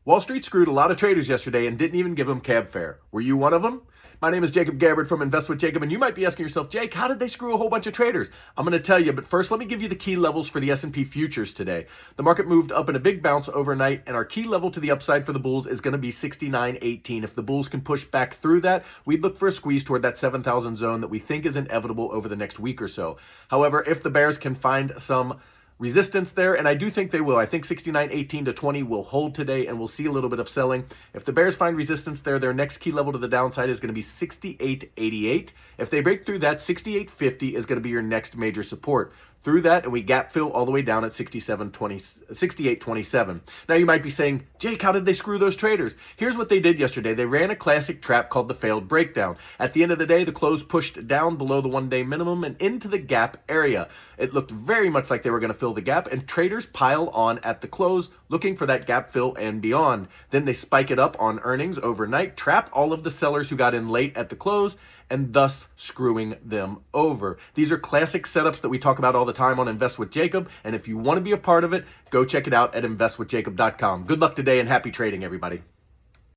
Wall Street screwed a lot of traders yesterday and didn't even give them cab fare. Were you one of them? My name is Jacob Gabbard from Invest with Jacob, and you might be asking yourself, Jake, how did they screw a whole bunch of traders? I'm going to tell you, but first let me give you the key levels for the S&P futures today. The market moved up in a big bounce overnight, and our key level to the upside for the bulls is going to be 69.18. If the bulls can push back through that, we'd look for a squeeze toward that 7,000 zone that we think is inevitable over the next week or so. However, if the bears can find some resistance there, and I do think they will. I think 69.18 to 20 will hold today, and we'll see a little bit of selling. If the bears find resistance there, their next key level to the downside is going to be 68.88. If they break through that, 68.50 is going to be your next major support. Through that, and we gap fill all the way down at 68.27. Now you might be saying, Jake, how did they screw those traders? Here's what they did yesterday. They ran a classic trap called the failed breakdown. At the end of the day, the close pushed down below the one-day minimum and into the gap area. It looked very much like they were going to fill the gap, and traders pile on at the close looking for that gap fill and beyond. Then they spike it up on earnings overnight, trap all of the sellers who got in late at the close, and thus screwing them over. These are classic setups that we talk about all the time on Invest with Jacob, and if you want to be a part of it, go check it out at investwithjacob.com. Good luck today and happy trading, everybody.